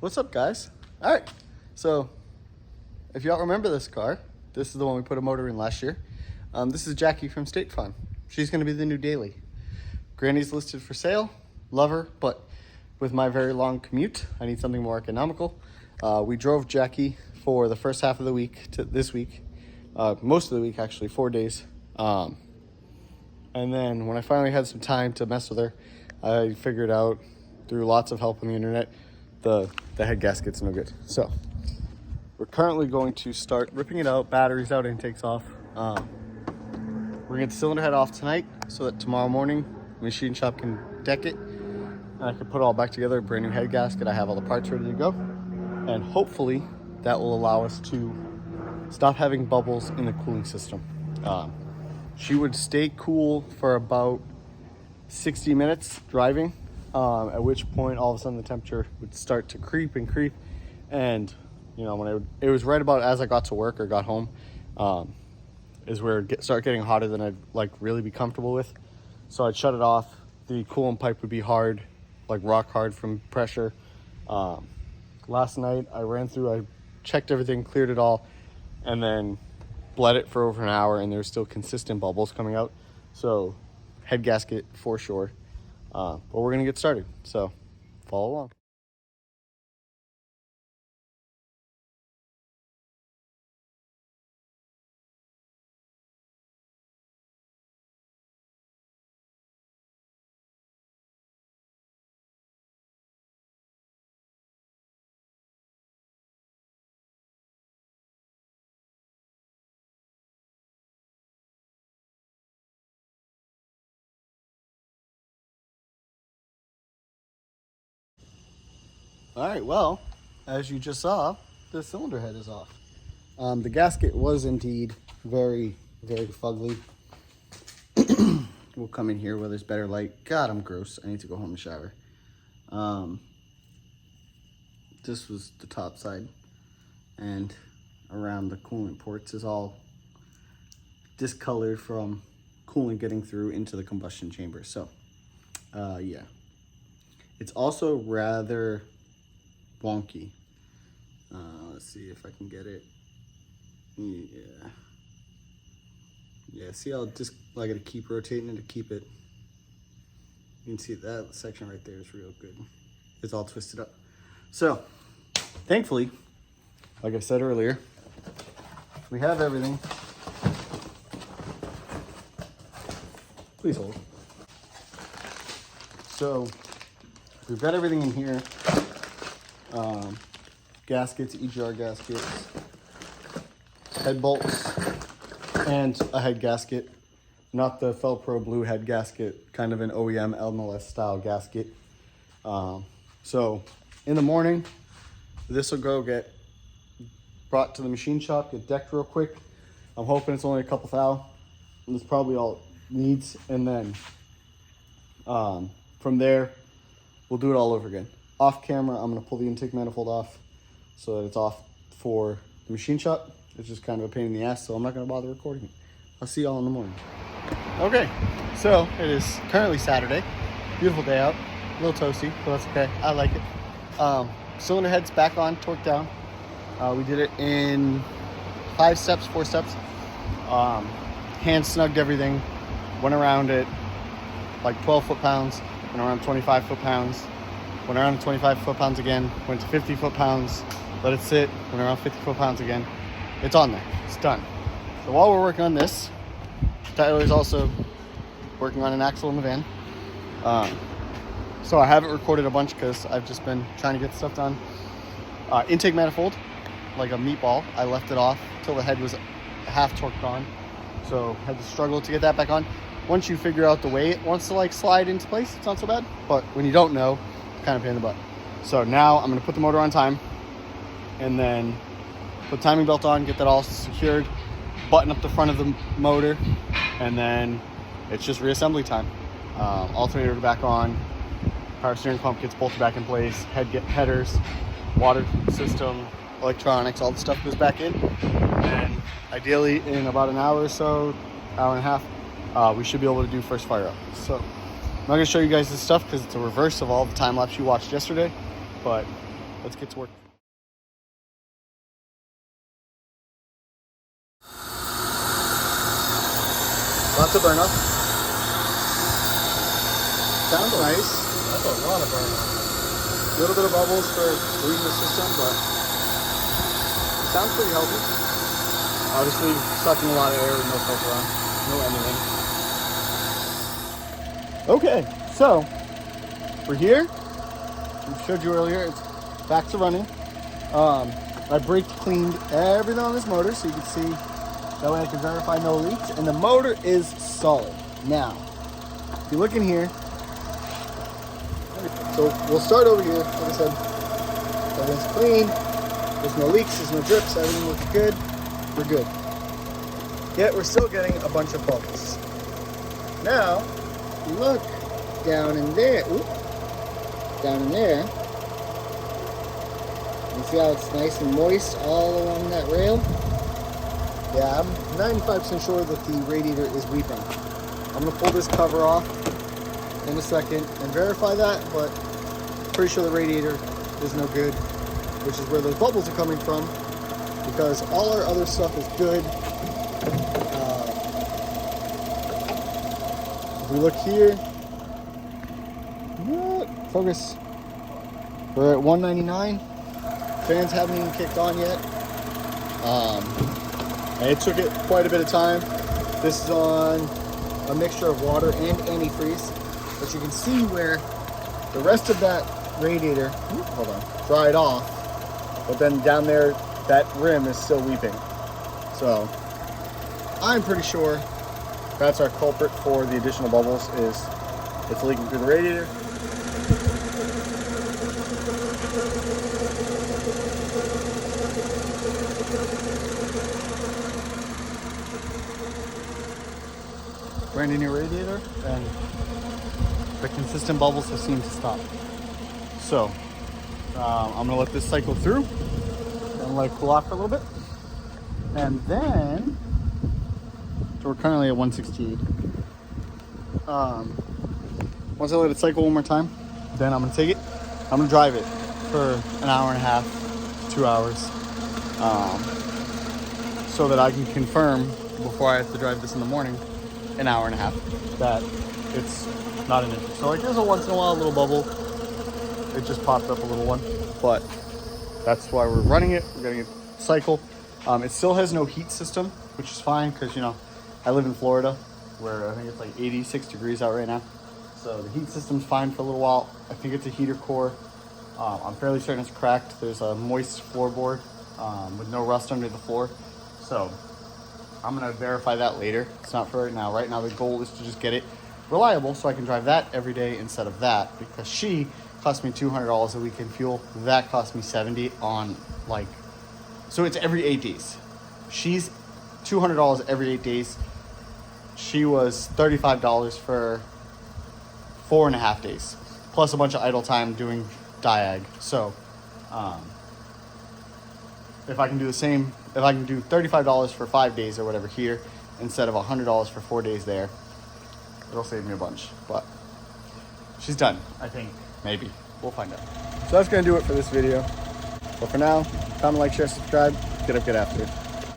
What's up, guys? All right, so if y'all remember this car, this is the one we put a motor in last year. This is Jackie from State Farm. She's going to be the new daily. Granny's listed for sale. Love her, but with my very long commute, I need something more economical. We drove Jackie for the first half of the week to this week, most of the week actually, 4 days. And then when I finally had some time to mess with her, I figured out through lots of help on the internet, the head gasket's no good. So we're currently going to start ripping it out, batteries out, intakes off. We're gonna get the cylinder head off tonight so that tomorrow morning machine shop can deck it and I can put it all back together, a brand new head gasket. I have all the parts ready to go, and hopefully that will allow us to stop having bubbles in the cooling system. She would stay cool for about 60 minutes driving, at which point all of a sudden the temperature would start to creep, and you know, when it was right about as I got to work or got home, is where it start getting hotter than I'd like really be comfortable with. So I'd shut it off. The coolant pipe would be hard, like rock hard from pressure. Last night I ran through, I checked everything, cleared it all, and then bled it for over an hour, and there's still consistent bubbles coming out. So head gasket for sure. But we're gonna get started, so follow along. All right, well, as you just saw, the cylinder head is off. The gasket was indeed very, very fugly. We'll come in here where there's better light. God, I'm gross. I need to go home and shower. This was the top side, and around the coolant ports is all discolored from coolant getting through into the combustion chamber. So, yeah. It's also rather wonky. Let's see if I can get it. Yeah, see how I gotta keep rotating it to keep it. You can see that section right there is real good. It's all twisted up. So, thankfully, like I said earlier, we have everything. Please hold. So, we've got everything in here. Gaskets, EGR gaskets, head bolts, and a head gasket. Not the Felpro blue head gasket, kind of an OEM MLS style gasket. So in the morning, this will go get brought to the machine shop, get decked real quick. I'm hoping it's only a couple thou, and that's probably all it needs. And then from there, we'll do it all over again. Off camera, I'm gonna pull the intake manifold off so that it's off for the machine shop. It's just kind of a pain in the ass, so I'm not gonna bother recording it. I'll see y'all in the morning. Okay, so it is currently Saturday. Beautiful day out, a little toasty, but that's okay, I like it. Cylinder head's back on, torqued down. We did it in 4 steps. Hand snugged everything, went around it like 12 foot-pounds, went around 25 foot-pounds, went around 25 foot-pounds again, went to 50 foot-pounds, let it sit, went around 50 foot-pounds again. It's on there, it's done. So while we're working on this, Tyler's also working on an axle in the van. So I haven't recorded a bunch because I've just been trying to get stuff done. Intake manifold, like a meatball, I left it off till the head was half torqued on. So had to struggle to get that back on. Once you figure out the way it wants to like slide into place, it's not so bad. But when you don't know, kind of pain in the butt. So now I'm gonna put the motor on time and then put timing belt on, get that all secured, button up the front of the motor, and then it's just reassembly time. Alternator back on, power steering pump gets bolted back in place, headers, water system, electronics, all the stuff goes back in, and ideally in about an hour or so, hour and a half, we should be able to do first fire up. So I'm not gonna show you guys this stuff because it's a reverse of all the time lapse you watched yesterday, but let's get to work. Lots of burn up. Sounds nice. That's a lot of burn up. A little bit of bubbles for bleeding the system, but it sounds pretty healthy. Obviously, sucking a lot of air with no filter on, no anything. Okay, so we're here. I showed you earlier. It's back to running. I brake cleaned everything on this motor, so you can see. That way I can verify no leaks, and the motor is solid. Now, if you look in here. So we'll start over here. Like I said, everything's clean. There's no leaks, there's no drips, everything looks good. We're good. Yet we're still getting a bunch of bubbles. Now, look down in there. Ooh, down in there. You see how it's nice and moist all along that rail? Yeah, I'm 95% sure that the radiator is weeping. I'm gonna pull this cover off in a second and verify that, but pretty sure the radiator is no good, which is where those bubbles are coming from, because all our other stuff is good. If we look here, focus, we're at 199. Fans haven't even kicked on yet. And it took it quite a bit of time. This is on a mixture of water and antifreeze. But you can see where the rest of that radiator, hold on, dried off. But then down there, that rim is still weeping. So I'm pretty sure that's our culprit for the additional bubbles, is it's leaking through the radiator. Brand new radiator, and the consistent bubbles have seemed to stop. So I'm gonna let this cycle through and let it cool off for a little bit, and then so we're currently at 168. Once I let it cycle one more time, then I'm gonna take it, I'm gonna drive it for an hour and a half, 2 hours, so that I can confirm before I have to drive this in the morning, an hour and a half, that it's not an issue. So like, there's a once in a while little bubble. It just popped up a little one, but that's why we're running it. We're getting it cycle. It still has no heat system, which is fine, because you know I live in Florida, where I think it's like 86 degrees out right now. So the heat system's fine for a little while. I think it's a heater core. I'm fairly certain it's cracked. There's a moist floorboard with no rust under the floor. So I'm gonna verify that later. It's not for right now. Right now the goal is to just get it reliable so I can drive that every day instead of that, because she cost me $200 a week in fuel. That cost me $70 on so it's every 8 days. She's $200 every 8 days. She was $35 for 4.5 days, plus a bunch of idle time doing diag. So if I can do the same, if I can do $35 for 5 days or whatever here instead of $100 for 4 days there, it'll save me a bunch. But she's done, I think. Maybe. We'll find out. So that's going to do it for this video. But for now, comment, like, share, subscribe. Get up, get after it.